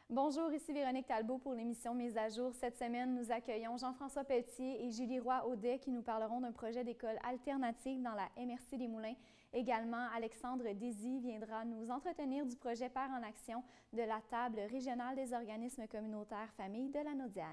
Bonjour, ici Véronique Talbot pour l'émission Mise à jour. Cette semaine, nous accueillons Jean-François Pelletier et Julie Roy-Audet qui nous parleront d'un projet d'école alternative dans la MRC des Moulins. Également, Alexandre Désy viendra nous entretenir du projet Pères en action de la table régionale des organismes communautaires Famille de la Naudière.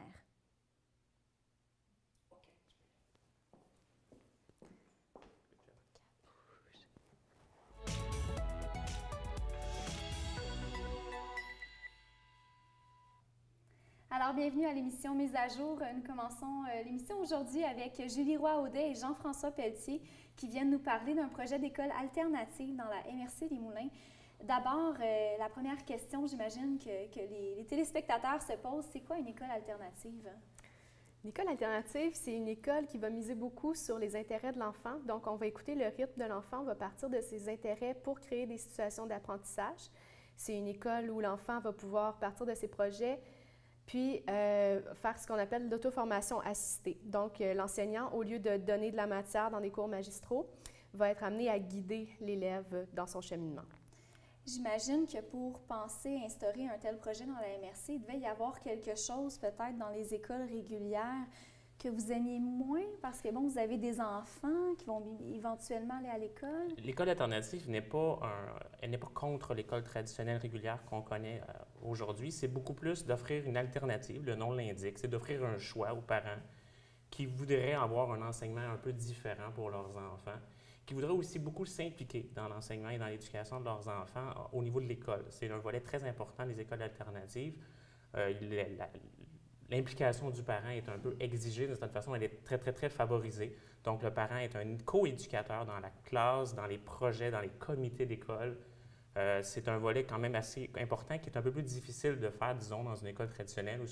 Alors, bienvenue à l'émission Mise à jour. Nous commençons l'émission aujourd'hui avec Julie Roy-Audet et Jean-François Pelletier qui viennent nous parler d'un projet d'école alternative dans la MRC des Moulins. D'abord, la première question, j'imagine que les téléspectateurs se posent, c'est quoi une école alternative? Une école alternative, c'est une école qui va miser beaucoup sur les intérêts de l'enfant. Donc, on va écouter le rythme de l'enfant, on va partir de ses intérêts pour créer des situations d'apprentissage. C'est une école où l'enfant va pouvoir partir de ses projets puis faire ce qu'on appelle l'auto-formation assistée. Donc, l'enseignant, au lieu de donner de la matière dans des cours magistraux, va être amené à guider l'élève dans son cheminement. J'imagine que pour penser instaurer un tel projet dans la MRC, il devait y avoir quelque chose peut-être dans les écoles régulières que vous aimiez moins parce que, bon, vous avez des enfants qui vont éventuellement aller à l'école. L'école alternative n'est pas contre l'école traditionnelle régulière qu'on connaît aujourd'hui. C'est beaucoup plus d'offrir une alternative, le nom l'indique, c'est d'offrir un choix aux parents qui voudraient avoir un enseignement un peu différent pour leurs enfants, qui voudraient aussi beaucoup s'impliquer dans l'enseignement et dans l'éducation de leurs enfants au niveau de l'école. C'est un volet très important des écoles alternatives. L'implication du parent est un peu exigée, de cette façon, elle est très, très, très favorisée. Donc, le parent est un co-éducateur dans la classe, dans les projets, dans les comités d'école. C'est un volet quand même assez important qui est un peu plus difficile de faire, disons, dans une école traditionnelle où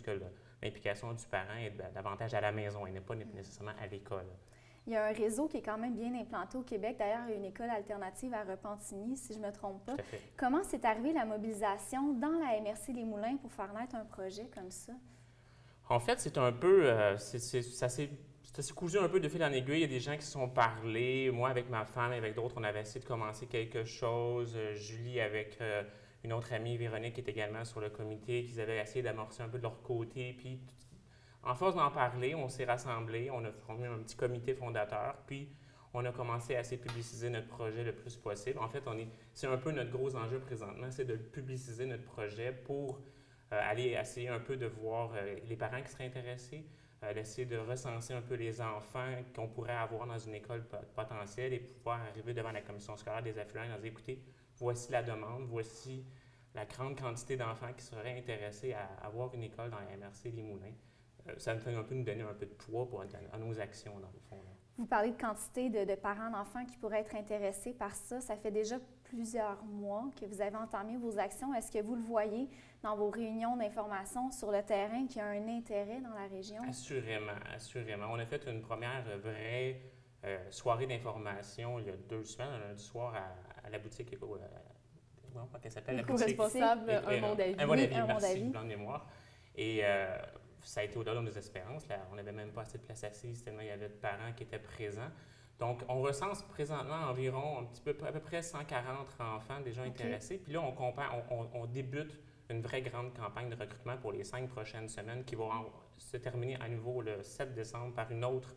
l'implication du parent est davantage à la maison et n'est pas nécessairement à l'école. Il y a un réseau qui est quand même bien implanté au Québec. D'ailleurs, il y a une école alternative à Repentigny, si je ne me trompe pas. Tout à fait. Comment s'est arrivée la mobilisation dans la MRC des Moulins pour faire naître un projet comme ça? En fait, c'est un peu, ça s'est cousu un peu de fil en aiguille. Il y a des gens qui se sont parlé. Moi, avec ma femme et avec d'autres, on avait essayé de commencer quelque chose. Julie, avec une autre amie, Véronique, qui est également sur le comité, qu'ils avaient essayé d'amorcer un peu de leur côté. Puis, en force d'en parler, on s'est rassemblés, on a formé un petit comité fondateur. Puis, on a commencé à essayer de publiciser notre projet le plus possible. En fait, c'est un peu notre gros enjeu présentement, c'est de publiciser notre projet pour aller essayer un peu de voir les parents qui seraient intéressés, d'essayer de recenser un peu les enfants qu'on pourrait avoir dans une école potentielle et pouvoir arriver devant la commission scolaire des affluents et leur dire, écoutez, voici la demande, voici la grande quantité d'enfants qui seraient intéressés à avoir une école dans la MRC des Moulins. Ça me fait un peu nous donner un peu de poids à nos actions, dans le fond. Là. Vous parlez de quantité de parents d'enfants qui pourraient être intéressés par ça. Ça fait déjà plusieurs mois que vous avez entamé vos actions. Est-ce que vous le voyez dans vos réunions d'information sur le terrain qu'il y a un intérêt dans la région? Assurément, assurément. On a fait une première vraie soirée d'information il y a 2 semaines, un lundi soir à la boutique comment elle s'appelle? La boutique responsable Un Monde à Vie. Un Monde à Vie, Un Monde à merci, Vie. blanc de mémoire. Et ça a été au-delà de nos espérances. Là, on n'avait même pas assez de place assise tellement il y avait de parents qui étaient présents. Donc, on recense présentement environ à peu près 140 enfants déjà intéressés. Puis là, on débute une vraie grande campagne de recrutement pour les 5 prochaines semaines qui vont se terminer à nouveau le 7 décembre par une autre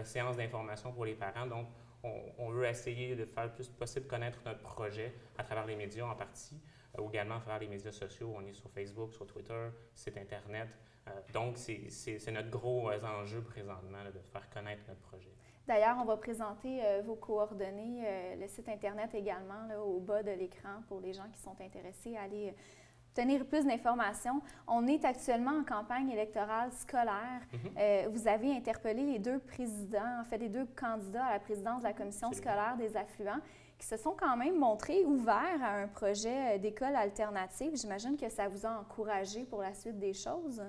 séance d'information pour les parents. Donc, on veut essayer de faire le plus possible connaître notre projet à travers les médias en partie, ou également à travers les médias sociaux. On est sur Facebook, sur Twitter, site Internet. Donc, c'est notre gros enjeu présentement là, de faire connaître notre projet. D'ailleurs, on va présenter vos coordonnées, le site Internet également, là, au bas de l'écran pour les gens qui sont intéressés à aller obtenir plus d'informations. On est actuellement en campagne électorale scolaire. Vous avez interpellé les 2 présidents, en fait, les 2 candidats à la présidence de la commission scolaire des affluents qui se sont quand même montrés ouverts à un projet d'école alternative. J'imagine que ça vous a encouragé pour la suite des choses.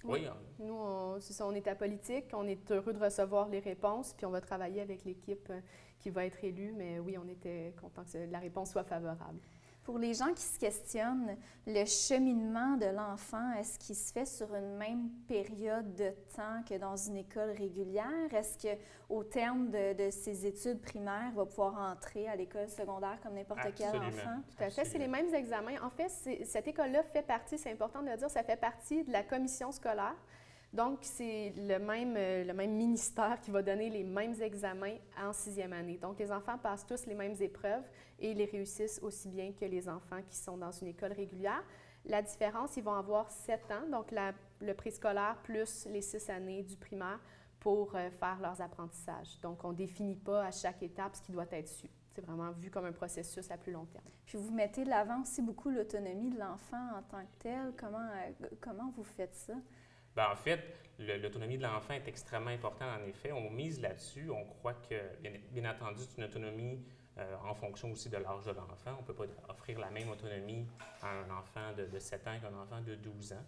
Oui. Nous, c'est ça, on est apolitique, on est heureux de recevoir les réponses, puis on va travailler avec l'équipe qui va être élue, mais oui, on était content que la réponse soit favorable. Pour les gens qui se questionnent, le cheminement de l'enfant, est-ce qu'il se fait sur une même période de temps que dans une école régulière? Est-ce qu'au terme de ses études primaires, il va pouvoir entrer à l'école secondaire comme n'importe quel enfant? Tout à fait, c'est les mêmes examens. En fait, cette école-là fait partie, c'est important de le dire, ça fait partie de la commission scolaire. Donc, c'est le même ministère qui va donner les mêmes examens en 6e année. Donc, les enfants passent tous les mêmes épreuves et ils les réussissent aussi bien que les enfants qui sont dans une école régulière. La différence, ils vont avoir 7 ans, donc le préscolaire plus les 6 années du primaire pour faire leurs apprentissages. Donc, on ne définit pas à chaque étape ce qui doit être su. C'est vraiment vu comme un processus à plus long terme. Puis vous mettez de l'avant aussi beaucoup l'autonomie de l'enfant en tant que tel. Comment vous faites ça? Bien, en fait, l'autonomie de l'enfant est extrêmement importante, en effet. On mise là-dessus. On croit que, bien entendu, c'est une autonomie en fonction aussi de l'âge de l'enfant. On ne peut pas offrir la même autonomie à un enfant de 7 ans qu'un enfant de 12 ans.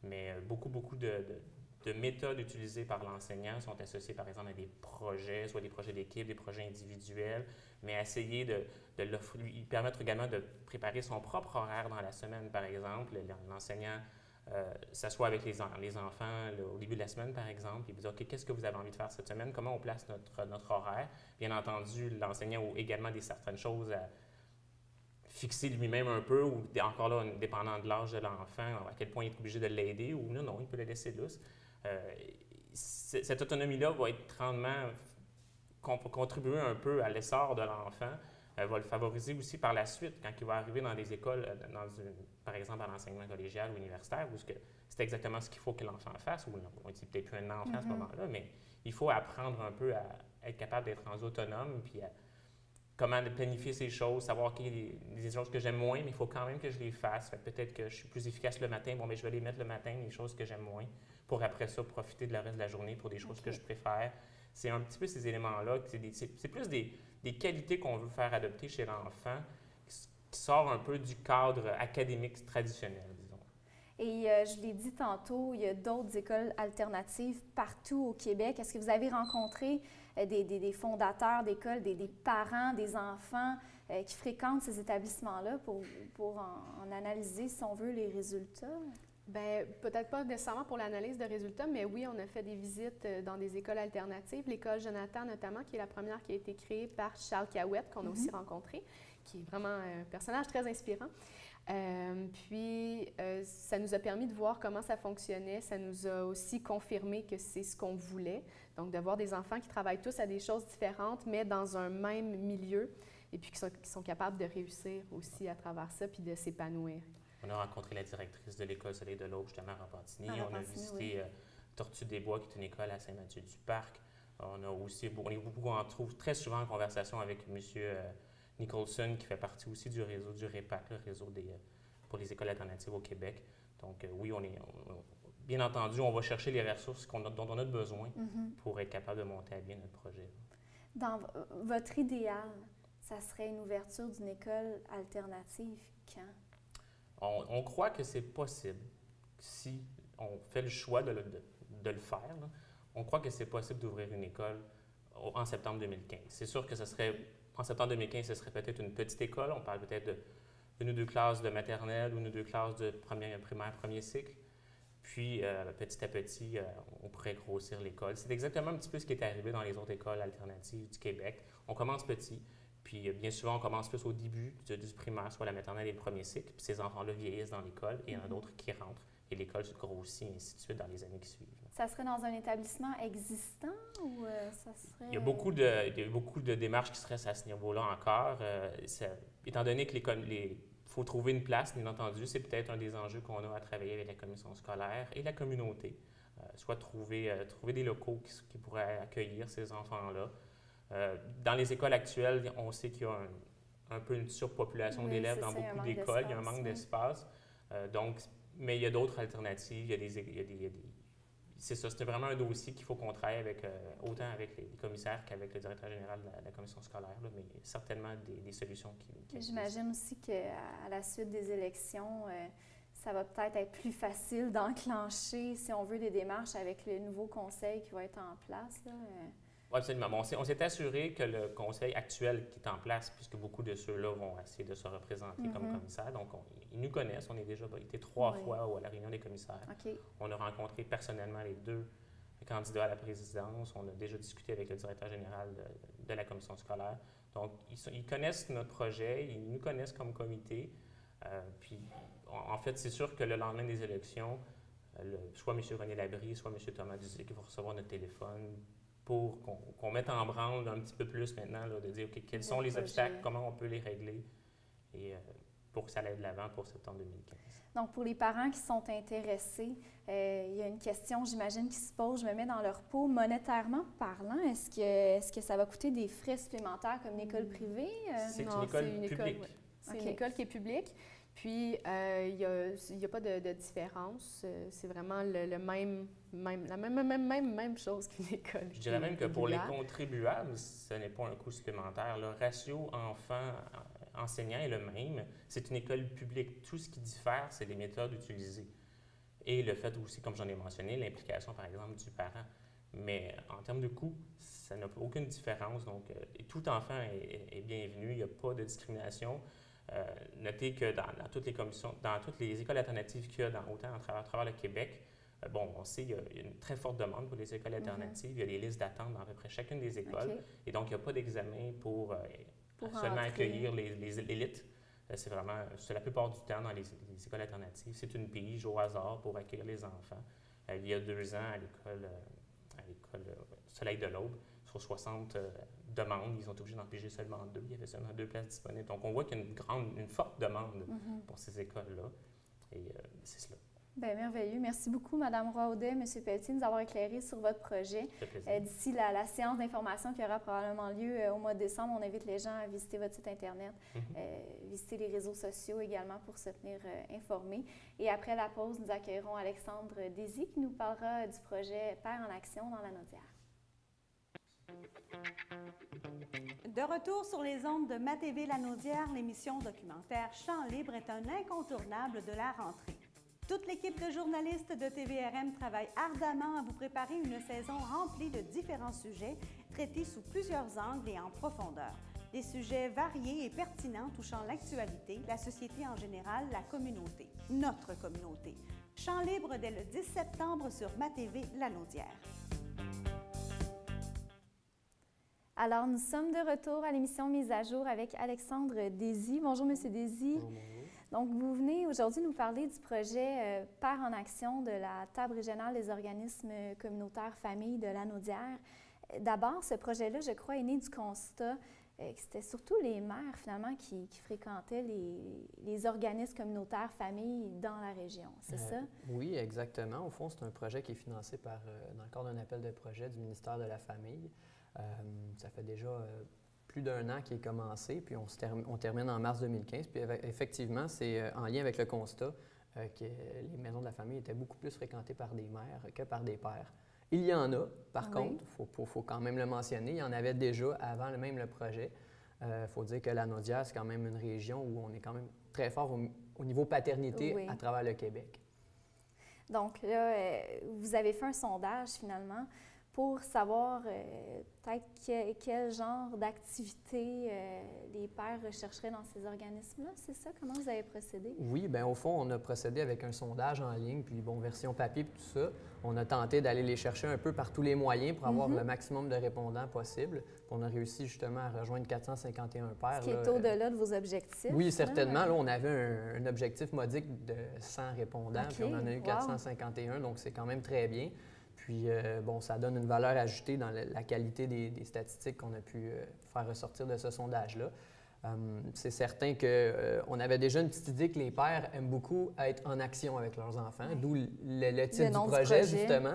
Mais beaucoup de méthodes utilisées par l'enseignant sont associées, par exemple, à des projets, soit des projets d'équipe, des projets individuels, mais essayer de lui permettre également de préparer son propre horaire dans la semaine, par exemple. L'enseignant s'assoit avec les enfants au début de la semaine, par exemple, et vous dit « OK, qu'est-ce que vous avez envie de faire cette semaine? Comment on place notre horaire? » Bien entendu, l'enseignant a également certaines choses à fixer lui-même un peu, ou encore là, dépendant de l'âge de l'enfant, à quel point il est obligé de l'aider, ou non, il peut le laisser lousse. Cette autonomie-là va être grandement contribuer un peu à l'essor de l'enfant, va le favoriser aussi par la suite, quand il va arriver dans des écoles, par exemple à l'enseignement collégial ou universitaire, où c'est exactement ce qu'il faut que l'enfant fasse, ou on dit peut-être plus un enfant à ce moment-là, mais il faut apprendre un peu à être capable d'être rendu autonome, puis comment planifier ces choses, savoir qu'il y a des choses que j'aime moins, mais il faut quand même que je les fasse. Peut-être que je suis plus efficace le matin, mais je vais les mettre le matin, les choses que j'aime moins, pour après ça profiter de le reste de la journée pour des choses que je préfère. C'est un petit peu ces éléments-là, c'est plus des qualités qu'on veut faire adopter chez l'enfant qui sort un peu du cadre académique traditionnel, disons. Et je l'ai dit tantôt, il y a d'autres écoles alternatives partout au Québec. Est-ce que vous avez rencontré des fondateurs d'écoles, des parents, des enfants qui fréquentent ces établissements-là pour en analyser, si on veut, les résultats? Bien, peut-être pas nécessairement pour l'analyse de résultats, mais oui, on a fait des visites dans des écoles alternatives. L'école Jonathan, notamment, qui est la première qui a été créée par Charles Cahouette, qu'on a aussi rencontré, qui est vraiment un personnage très inspirant. Ça nous a permis de voir comment ça fonctionnait. Ça nous a aussi confirmé que c'est ce qu'on voulait. Donc, de voir des enfants qui travaillent tous à des choses différentes, mais dans un même milieu, et puis qui sont capables de réussir aussi à travers ça, puis de s'épanouir. On a rencontré la directrice de l'école Soleil de l'Aube, justement, à Repentigny. On a visité Tortue des Bois, qui est une école à Saint-Mathieu-du-Parc. On trouve très souvent en conversation avec M. Nicholson, qui fait partie aussi du réseau du REPAC, le réseau pour les écoles alternatives au Québec. Donc, oui, bien entendu, on va chercher les ressources dont on a besoin pour être capable de monter à bien notre projet. Dans votre idéal, ça serait une ouverture d'une école alternative quand? On croit que c'est possible. Si on fait le choix de le faire, là, on croit que c'est possible d'ouvrir une école en septembre 2015. C'est sûr que en septembre 2015, ce serait peut-être une petite école. On parle peut-être d'une ou deux classes de maternelle, une ou deux classes de primaire, premier cycle. Puis, petit à petit, on pourrait grossir l'école. C'est exactement un petit peu ce qui est arrivé dans les autres écoles alternatives du Québec. On commence petit. Puis, bien souvent, on commence plus au début du primaire, soit la maternelle et le premier cycle. Puis, ces enfants-là vieillissent dans l'école et il y en a d'autres qui rentrent. Et l'école se grossit, et ainsi de suite, dans les années qui suivent. Ça serait dans un établissement existant ou ça serait… Il y a beaucoup de démarches qui se restent à ce niveau-là encore. Étant donné que faut trouver une place, bien entendu, c'est peut-être un des enjeux qu'on a à travailler avec la commission scolaire et la communauté. Soit trouver des locaux qui pourraient accueillir ces enfants-là. Dans les écoles actuelles, on sait qu'il y a un peu une surpopulation d'élèves dans beaucoup d'écoles. Il y a un manque d'espace. Mais il y a d'autres alternatives. C'est ça, c'était vraiment un dossier qu'il faut qu'on travaille autant avec les commissaires qu'avec le directeur général de la commission scolaire, là, mais certainement des solutions qui J'imagine aussi qu'à la suite des élections, ça va peut-être être plus facile d'enclencher, si on veut, des démarches avec le nouveau conseil qui va être en place. Là. Oui, absolument. Bon, on s'est assuré que le conseil actuel qui est en place, puisque beaucoup de ceux-là vont essayer de se représenter comme commissaires, donc ils nous connaissent. On est déjà été 3 fois à la réunion des commissaires. Okay. On a rencontré personnellement les 2 candidats à la présidence. On a déjà discuté avec le directeur général de la commission scolaire. Donc, ils connaissent notre projet, ils nous connaissent comme comité. Puis, en fait, c'est sûr que le lendemain des élections, soit M. René Labrie, soit M. Thomas Duzic vont recevoir notre téléphone pour qu'on mette en branle un petit peu plus maintenant, là, de dire okay, quels sont les obstacles, comment on peut les régler, et pour que ça aille de l'avant pour septembre 2015. Donc, pour les parents qui sont intéressés, il y a une question, j'imagine, qui se pose, je me mets dans leur peau. Monétairement parlant, est-ce que ça va coûter des frais supplémentaires comme une école privée? C'est une école publique. Ouais. C'est une école qui est publique. Puis, il n'y a pas de différence. C'est vraiment la même chose qu'une école. Je dirais même que pour les contribuables, ce n'est pas un coût supplémentaire. Le ratio enfant-enseignant est le même. C'est une école publique. Tout ce qui diffère, c'est les méthodes utilisées. Et le fait aussi, comme j'en ai mentionné, l'implication, par exemple, du parent. Mais en termes de coût, ça n'a aucune différence. Donc, tout enfant est bienvenu. Il n'y a pas de discrimination. Notez que dans toutes les commissions, dans toutes les écoles alternatives qu'il y a autant à travers le Québec, on sait qu'il y a une très forte demande pour les écoles alternatives. Il y a des listes d'attente dans à peu près chacune des écoles. Okay. Et donc, il n'y a pas d'examen pour seulement accueillir les élites. C'est la plupart du temps dans les écoles alternatives, c'est une pige au hasard pour accueillir les enfants. Il y a 2 ans, à l'école Soleil de l'Aube, sur 60 demandes, ils ont été obligés d'en piger seulement 2. Il y avait seulement 2 places disponibles. Donc, on voit qu'il y a une forte demande pour ces écoles-là. Et c'est cela. Bien, merveilleux. Merci beaucoup, Mme Roy-Audet, M. Pelletier, de nous avoir éclairé sur votre projet. D'ici la séance d'information qui aura probablement lieu au mois de décembre, on invite les gens à visiter votre site Internet, visiter les réseaux sociaux également pour se tenir informés. Et après la pause, nous accueillerons Alexandre Désy qui nous parlera du projet Pères en action dans la Naudière. De retour sur les ondes de MaTV La Naudière, l'émission documentaire Chant libre est un incontournable de la rentrée. Toute l'équipe de journalistes de TVRM travaille ardemment à vous préparer une saison remplie de différents sujets traités sous plusieurs angles et en profondeur. Des sujets variés et pertinents touchant l'actualité, la société en général, la communauté, notre communauté. Chant libre dès le 10 septembre sur MaTV La Naudière. Alors, nous sommes de retour à l'émission Mise à jour avec Alexandre Désy. Bonjour, M. Désy. Bonjour. Donc, vous venez aujourd'hui nous parler du projet Pères en action de la Table régionale des organismes communautaires familles de la Naudière. D'abord, ce projet-là, je crois, est né du constat que c'était surtout les mères, finalement, qui fréquentaient les organismes communautaires familles dans la région. C'est ça? Oui, exactement. Au fond, c'est un projet qui est financé dans le cadre d'un appel de projet du ministère de la Famille. Ça fait déjà plus d'1 an qui est commencé, puis on termine en mars 2015. Puis effectivement, c'est en lien avec le constat que les maisons de la famille étaient beaucoup plus fréquentées par des mères que par des pères. Il y en a, par contre, il faut quand même le mentionner, il y en avait déjà avant même le projet. Il faut dire que la Naudière, c'est quand même une région où on est quand même très fort au niveau paternité à travers le Québec. Donc là, vous avez fait un sondage finalement pour savoir peut-être quel genre d'activité les pères rechercheraient dans ces organismes-là. C'est ça? Comment vous avez procédé? Oui, bien au fond, on a procédé avec un sondage en ligne, puis bon, version papier, puis tout ça. On a tenté d'aller les chercher un peu par tous les moyens pour avoir le maximum de répondants possible. Puis on a réussi justement à rejoindre 451 pères. Ce qui est au-delà de vos objectifs. Oui, certainement. Là, on avait un objectif modique de 100 répondants, puis on en a eu 451, donc c'est quand même très bien. Puis, bon, ça donne une valeur ajoutée dans la qualité des statistiques qu'on a pu faire ressortir de ce sondage-là. C'est certain qu'on avait déjà une petite idée que les pères aiment beaucoup être en action avec leurs enfants, d'où le titre du projet, justement.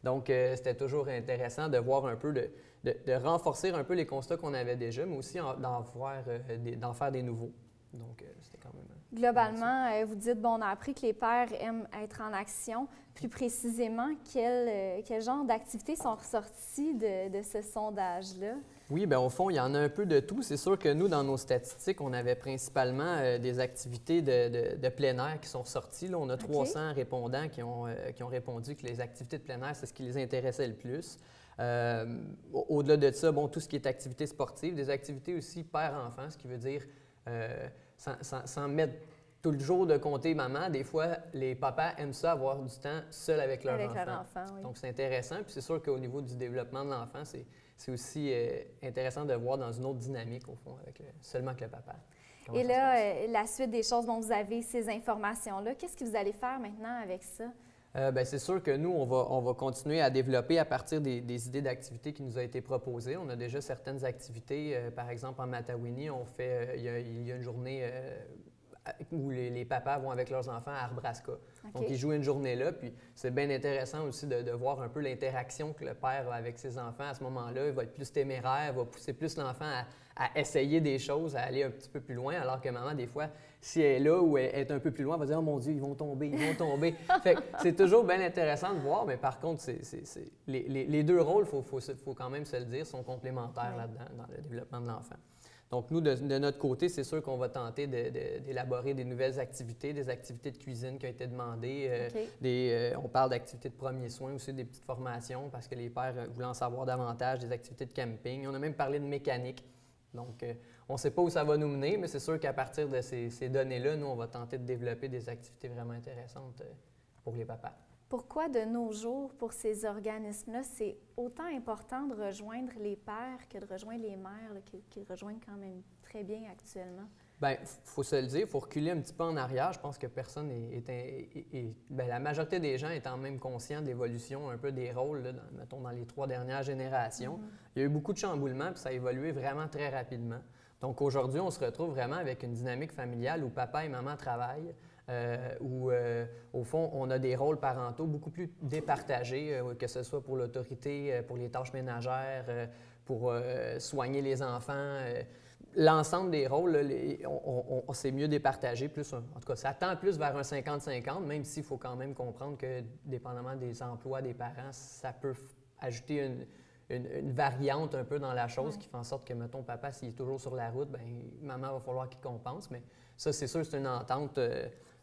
Donc, c'était toujours intéressant de voir un peu, de renforcer un peu les constats qu'on avait déjà, mais aussi d'en faire des nouveaux. Donc, c'était quand même... Globalement, vous dites, bon, on a appris que les pères aiment être en action. Plus précisément, quel genre d'activités sont ressorties de ce sondage-là? Oui, bien au fond, il y en a un peu de tout. C'est sûr que nous, dans nos statistiques, on avait principalement des activités de plein air qui sont ressorties. Là, on a 300 répondants qui ont répondu que les activités de plein air, c'est ce qui les intéressait le plus. Au-delà de ça, bon, tout ce qui est activités sportives, des activités aussi père-enfant, ce qui veut dire, sans mettre tout le jour de compter maman, des fois, les papas aiment ça avoir du temps seul avec leur enfant. Oui. Donc, c'est intéressant. Puis c'est sûr qu'au niveau du développement de l'enfant, c'est aussi intéressant de voir dans une autre dynamique, au fond, avec seulement avec le papa. Et là, la suite des choses dont vous avez ces informations-là, qu'est-ce que vous allez faire maintenant avec ça? Bien, c'est sûr que nous, on va continuer à développer à partir des idées d'activités qui nous ont été proposées. On a déjà certaines activités. Par exemple, en Matawini, on fait, il y a une journée où les papas vont avec leurs enfants à Arbraska. Donc, ils jouent une journée là, puis c'est bien intéressant aussi de voir un peu l'interaction que le père a avec ses enfants à ce moment-là. Il va être plus téméraire, va pousser plus l'enfant à essayer des choses, à aller un petit peu plus loin, alors que maman, des fois, si elle est là ou elle est un peu plus loin, elle va dire « Oh mon Dieu, ils vont tomber, ils vont tomber ». Fait que c'est toujours bien intéressant de voir, mais par contre, les deux rôles, il faut quand même se le dire, sont complémentaires là-dedans, dans le développement de l'enfant. Donc, nous, de notre côté, c'est sûr qu'on va tenter d'élaborer des nouvelles activités, des activités de cuisine qui ont été demandées. On parle d'activités de premiers soins aussi, des petites formations, parce que les pères voulaient en savoir davantage, des activités de camping. On a même parlé de mécanique. Donc, on ne sait pas où ça va nous mener, mais c'est sûr qu'à partir de ces données-là, nous, on va tenter de développer des activités vraiment intéressantes pour les papas. Pourquoi, de nos jours, pour ces organismes-là, c'est autant important de rejoindre les pères que de rejoindre les mères, qui rejoignent quand même très bien actuellement? Bien, il faut se le dire, il faut reculer un petit peu en arrière. Je pense que personne bien, la majorité des gens étant même conscients de l'évolution un peu des rôles, là, mettons, dans les 3 dernières générations. Il y a eu beaucoup de chamboulements, puis ça a évolué vraiment très rapidement. Donc, aujourd'hui, on se retrouve vraiment avec une dynamique familiale où papa et maman travaillent. Où, au fond, on a des rôles parentaux beaucoup plus départagés, que ce soit pour l'autorité, pour les tâches ménagères, pour soigner les enfants. L'ensemble des rôles, là, on s'est mieux départagé. En tout cas, ça tend plus vers un 50-50, même s'il faut quand même comprendre que, dépendamment des emplois des parents, ça peut ajouter une variante un peu dans la chose qui fait en sorte que, mettons, papa, s'il est toujours sur la route, bien, maman va falloir qu'il compense. Mais ça, c'est sûr, c'est une entente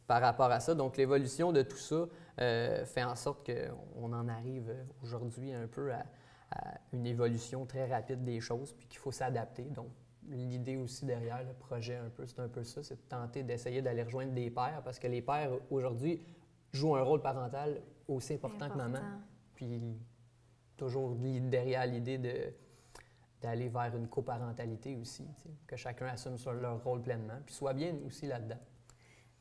par rapport à ça. Donc, l'évolution de tout ça fait en sorte qu'on en arrive aujourd'hui un peu à une évolution très rapide des choses, puis qu'il faut s'adapter. Donc, l'idée aussi derrière le projet, c'est un peu ça, c'est de tenter d'essayer d'aller rejoindre des pères, parce que les pères, aujourd'hui, jouent un rôle parental aussi important que maman. Puis, toujours derrière l'idée d'aller vers une coparentalité aussi, que chacun assume leur rôle pleinement, puis soit bien aussi là-dedans.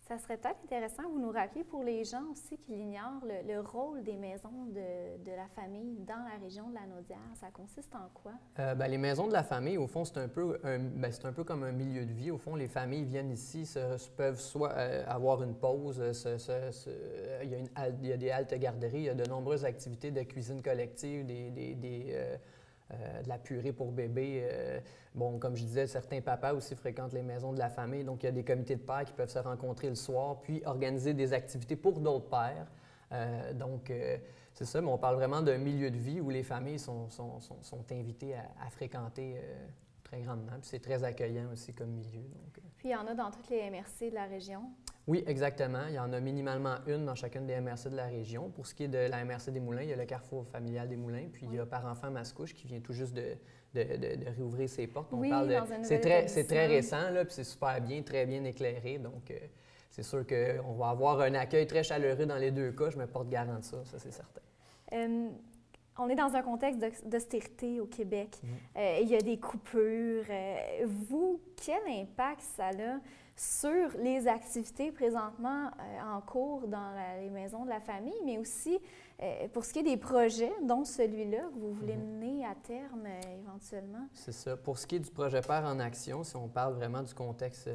Ça serait peut-être intéressant que vous nous rappeliez pour les gens aussi qui l'ignorent le rôle des maisons de la famille dans la région de la Naudière. Ça consiste en quoi? Bien, les maisons de la famille, au fond, c'est un peu comme un milieu de vie. Au fond, les familles viennent ici, peuvent soit avoir une pause, il y a des haltes garderies, il y a de nombreuses activités de cuisine collective, de la purée pour bébés. Bon, comme je disais, certains papas aussi fréquentent les maisons de la famille. Donc, il y a des comités de pères qui peuvent se rencontrer le soir, puis organiser des activités pour d'autres pères. C'est ça, mais on parle vraiment d'un milieu de vie où les familles sont invitées à fréquenter très grandement. Puis c'est très accueillant aussi comme milieu. Donc, Puis il y en a dans toutes les MRC de la région? Oui, exactement. Il y en a minimalement une dans chacune des MRC de la région. Pour ce qui est de la MRC des Moulins, il y a le Carrefour familial des Moulins, puis il y a Par Enfant Mascouche qui vient tout juste de réouvrir ses portes. C'est très récent, là, puis c'est super bien, très bien éclairé. Donc, c'est sûr qu'on va avoir un accueil très chaleureux dans les deux cas. Je me porte garant de ça c'est certain. On est dans un contexte d'austérité au Québec. Il y a des coupures. Vous, quel impact ça a sur les activités présentement en cours dans les maisons de la famille, mais aussi pour ce qui est des projets, dont celui-là que vous voulez mener à terme éventuellement? C'est ça. Pour ce qui est du projet Père en action, si on parle vraiment du contexte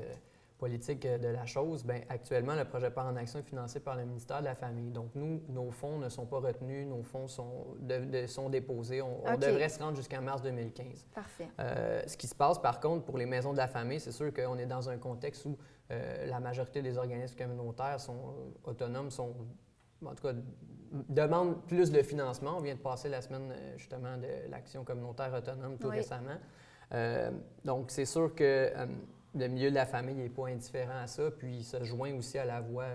politique de la chose, bien, actuellement, le projet Père en action est financé par le ministère de la Famille. Donc, nous, nos fonds ne sont pas retenus, nos fonds sont déposés. On devrait se rendre jusqu'en mars 2015. Parfait. Ce qui se passe, par contre, pour les maisons de la famille, c'est sûr qu'on est dans un contexte où la majorité des organismes communautaires sont autonomes, en tout cas, demandent plus de financement. On vient de passer la semaine, justement, de l'action communautaire autonome tout récemment. Donc, c'est sûr que le milieu de la famille n'est pas indifférent à ça, puis il se joint aussi à la voix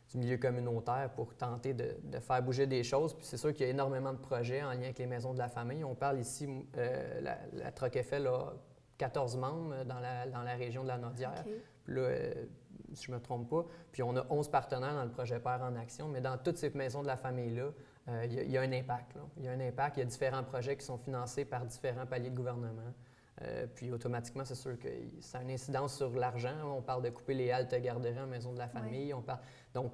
du milieu communautaire pour tenter de faire bouger des choses. Puis c'est sûr qu'il y a énormément de projets en lien avec les maisons de la famille. On parle ici, la Troc Eiffel a 14 membres dans la région de la Naudière. Okay. Puis là, si je ne me trompe pas, puis on a 11 partenaires dans le projet Père en action, mais dans toutes ces maisons de la famille-là, il y a un impact. Là. Il y a un impact, il y a différents projets qui sont financés par différents paliers de gouvernement. Puis automatiquement, c'est sûr que ça a une incidence sur l'argent. On parle de couper les haltes garderies en maison de la famille. Oui. Donc,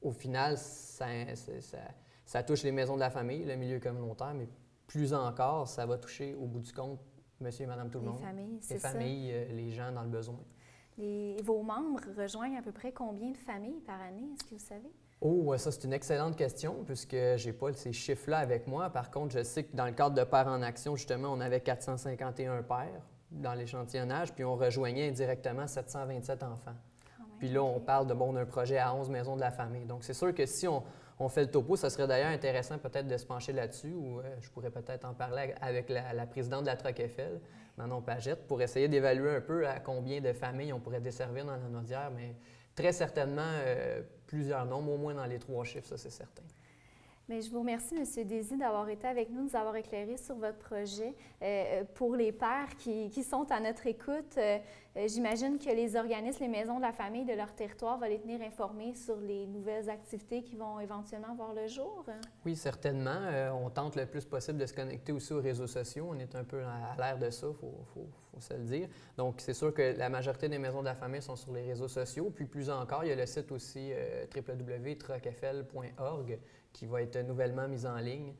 au final, ça touche les maisons de la famille, le milieu communautaire, mais plus encore, ça va toucher, au bout du compte, monsieur et madame tout le monde. Les familles, les gens dans le besoin. Vos membres rejoignent à peu près combien de familles par année? Est-ce que vous savez? Oh, ça, c'est une excellente question, puisque je n'ai pas ces chiffres-là avec moi. Par contre, je sais que dans le cadre de Pères en action, justement, on avait 451 pères dans l'échantillonnage, puis on rejoignait indirectement 727 enfants. Puis là, on parle d'un projet à 11 maisons de la famille. Donc, c'est sûr que si on fait le topo, ça serait d'ailleurs intéressant peut-être de se pencher là-dessus, ou je pourrais peut-être en parler avec la présidente de la Troc Eiffel, Manon Pagette, pour essayer d'évaluer un peu à combien de familles on pourrait desservir dans la Naudière, mais très certainement plusieurs nombres, au moins dans les 3 chiffres, ça c'est certain. Bien, je vous remercie, M. Désy, d'avoir été avec nous, de nous avoir éclairé sur votre projet. Pour les pères qui sont à notre écoute, j'imagine que les organismes, les maisons de la famille de leur territoire vont les tenir informés sur les nouvelles activités qui vont éventuellement voir le jour. Oui, certainement. On tente le plus possible de se connecter aussi aux réseaux sociaux. On est un peu à l'ère de ça, il faut se le dire. Donc, c'est sûr que la majorité des maisons de la famille sont sur les réseaux sociaux. Puis plus encore, il y a le site aussi www.troceiffel.org qui va être nouvellement mis en ligne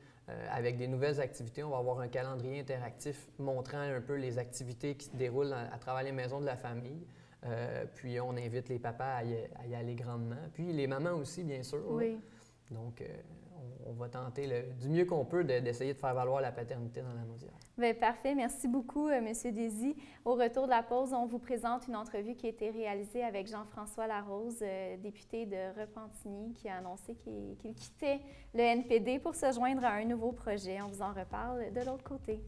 avec des nouvelles activités. On va avoir un calendrier interactif montrant un peu les activités qui se déroulent à travers les maisons de la famille. Puis on invite les papas à y aller grandement. Puis les mamans aussi, bien sûr. Oui. Donc, on va tenter du mieux qu'on peut d'essayer de faire valoir la paternité dans la Naudière. Bien, parfait. Merci beaucoup, M. Désy. Au retour de la pause, on vous présente une entrevue qui a été réalisée avec Jean-François Larose, député de Repentigny, qui a annoncé qu'il quittait le NPD pour se joindre à un nouveau projet. On vous en reparle de l'autre côté.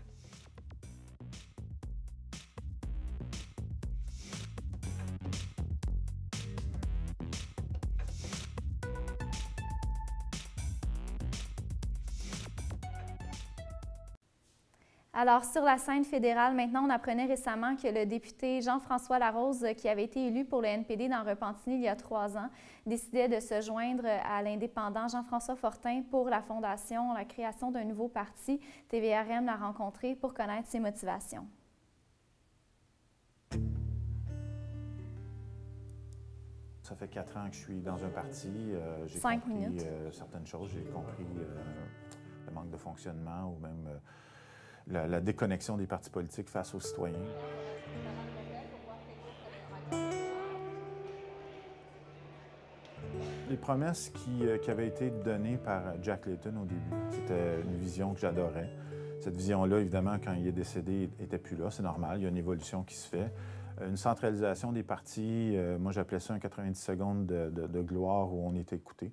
Alors, sur la scène fédérale, maintenant, on apprenait récemment que le député Jean-François Larose, qui avait été élu pour le NPD dans Repentigny il y a 3 ans, décidait de se joindre à l'indépendant Jean-François Fortin pour la fondation, la création d'un nouveau parti. TVRM l'a rencontré pour connaître ses motivations. Ça fait 4 ans que je suis dans un parti. J'ai 5 compris minutes. certaines choses. J'ai compris le manque de fonctionnement ou même la déconnexion des partis politiques face aux citoyens. Les promesses qui avaient été données par Jack Layton au début, c'était une vision que j'adorais. Cette vision-là, évidemment, quand il est décédé, n'était plus là. C'est normal, il y a une évolution qui se fait. Une centralisation des partis, moi j'appelais ça un 90 secondes de gloire où on était écouté.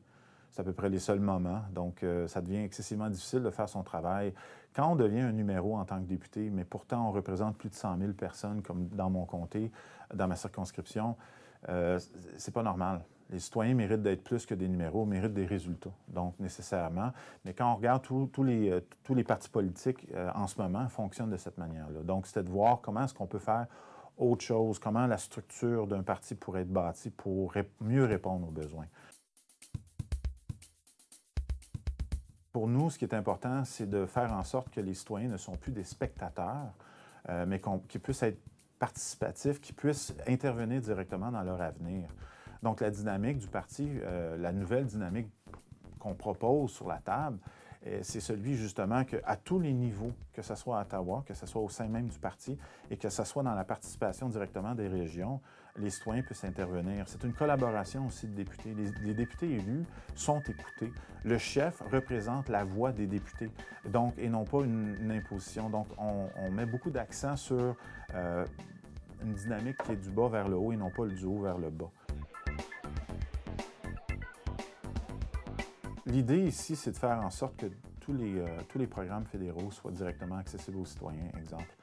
C'est à peu près les seuls moments. Donc, ça devient excessivement difficile de faire son travail. Quand on devient un numéro en tant que député, mais pourtant on représente plus de 100 000 personnes, comme dans mon comté, dans ma circonscription, c'est pas normal. Les citoyens méritent d'être plus que des numéros, méritent des résultats, donc nécessairement. Mais quand on regarde tous les partis politiques en ce moment fonctionnent de cette manière-là. Donc, c'était de voir comment est-ce qu'on peut faire autre chose, comment la structure d'un parti pourrait être bâtie pour mieux répondre aux besoins. Pour nous, ce qui est important, c'est de faire en sorte que les citoyens ne sont plus des spectateurs, mais qu'ils puissent être participatifs, qu'ils puissent intervenir directement dans leur avenir. Donc, la dynamique du parti, la nouvelle dynamique qu'on propose sur la table, c'est celui justement qu'à tous les niveaux, que ce soit à Ottawa, que ce soit au sein même du parti et que ce soit dans la participation directement des régions, les citoyens puissent intervenir. C'est une collaboration aussi de députés. Les députés élus sont écoutés. Le chef représente la voix des députés, donc, et non pas une imposition. Donc, on met beaucoup d'accent sur une dynamique qui est du bas vers le haut et non pas du haut vers le bas. L'idée ici, c'est de faire en sorte que tous les programmes fédéraux soient directement accessibles aux citoyens, exemple.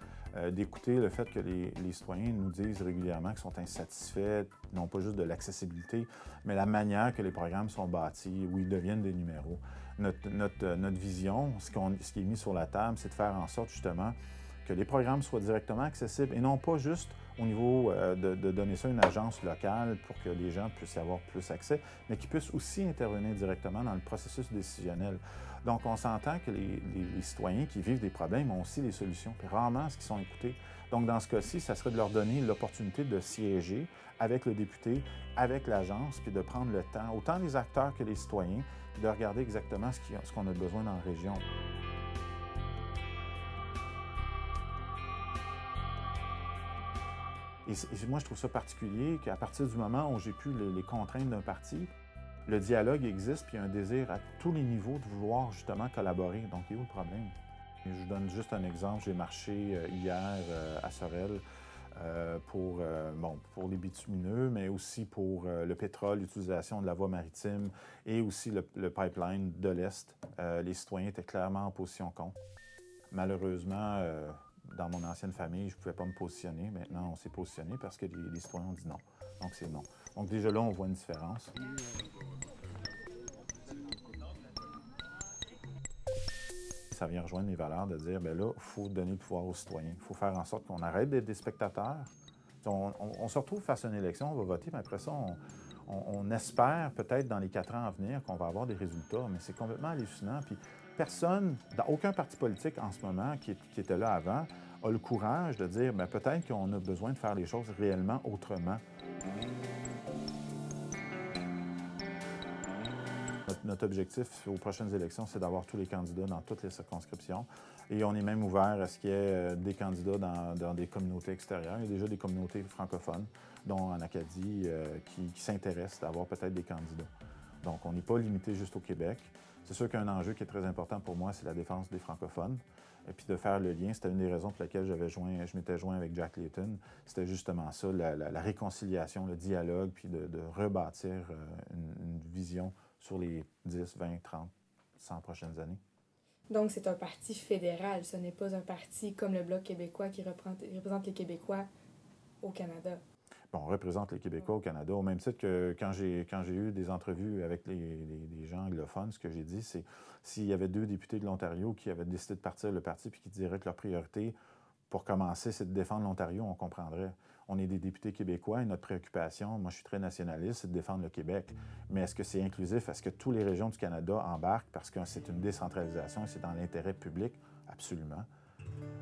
D'écouter le fait que les citoyens nous disent régulièrement qu'ils sont insatisfaits, non pas juste de l'accessibilité, mais la manière que les programmes sont bâtis, où ils deviennent des numéros. Notre vision, ce qui est mis sur la table, c'est de faire en sorte justement que les programmes soient directement accessibles et non pas juste au niveau de donner ça à une agence locale pour que les gens puissent y avoir plus accès, mais qu'ils puissent aussi intervenir directement dans le processus décisionnel. Donc, on s'entend que les citoyens qui vivent des problèmes ont aussi des solutions, puis rarement est-ce qu'ils sont écoutés. Donc, dans ce cas-ci, ça serait de leur donner l'opportunité de siéger avec le député, avec l'agence, puis de prendre le temps, autant les acteurs que les citoyens, de regarder exactement ce qu'on a besoin dans la région. Et moi, je trouve ça particulier qu'à partir du moment où j'ai pu les contraintes d'un parti, le dialogue existe, puis il y a un désir à tous les niveaux de vouloir justement collaborer. Donc, il y a où le problème? Et je vous donne juste un exemple. J'ai marché hier à Sorel pour les bitumineux, mais aussi pour le pétrole, l'utilisation de la voie maritime et aussi le pipeline de l'Est. Les citoyens étaient clairement en position contre. Malheureusement, dans mon ancienne famille, je ne pouvais pas me positionner. Maintenant, on s'est positionné parce que les citoyens ont dit non. Donc, c'est non. Donc, déjà là, on voit une différence. Ça vient rejoindre mes valeurs de dire, bien là, il faut donner le pouvoir aux citoyens. Il faut faire en sorte qu'on arrête d'être des spectateurs. On se retrouve face à une élection, on va voter, mais après ça, on espère peut-être dans les 4 ans à venir qu'on va avoir des résultats, mais c'est complètement hallucinant. Puis personne, dans aucun parti politique en ce moment qui était là avant, a le courage de dire, bien peut-être qu'on a besoin de faire les choses réellement autrement. Notre objectif aux prochaines élections, c'est d'avoir tous les candidats dans toutes les circonscriptions. Et on est même ouvert à ce qu'il y ait des candidats dans des communautés extérieures. Il y a déjà des communautés francophones, dont en Acadie, qui s'intéressent d'avoir peut-être des candidats. Donc, on n'est pas limité juste au Québec. C'est sûr qu'un enjeu qui est très important pour moi, c'est la défense des francophones. Et puis de faire le lien, c'était une des raisons pour lesquelles je m'étais joint avec Jack Layton. C'était justement ça, la réconciliation, le dialogue, puis de rebâtir une vision sur les 10, 20, 30, 100 prochaines années. Donc, c'est un parti fédéral. Ce n'est pas un parti comme le Bloc québécois qui représente les Québécois au Canada. Bon, on représente les Québécois au Canada, au même titre que quand j'ai eu des entrevues avec les gens anglophones, ce que j'ai dit, c'est s'il y avait 2 députés de l'Ontario qui avaient décidé de partir le parti puis qui diraient que leur priorité, pour commencer, c'est de défendre l'Ontario, on comprendrait. On est des députés québécois et notre préoccupation, moi je suis très nationaliste, c'est de défendre le Québec. Mais est-ce que c'est inclusif? Est-ce que toutes les régions du Canada embarquent parce que c'est une décentralisation et c'est dans l'intérêt public? Absolument.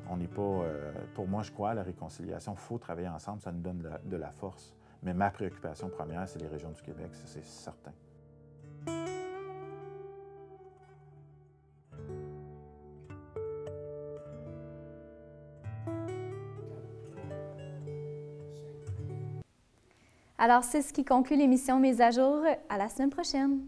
On n'est pas... pour moi, je crois à la réconciliation. Il faut travailler ensemble, ça nous donne de la force. Mais ma préoccupation première, c'est les régions du Québec, ça, c'est certain. Alors, c'est ce qui conclut l'émission Mise à jour. À la semaine prochaine.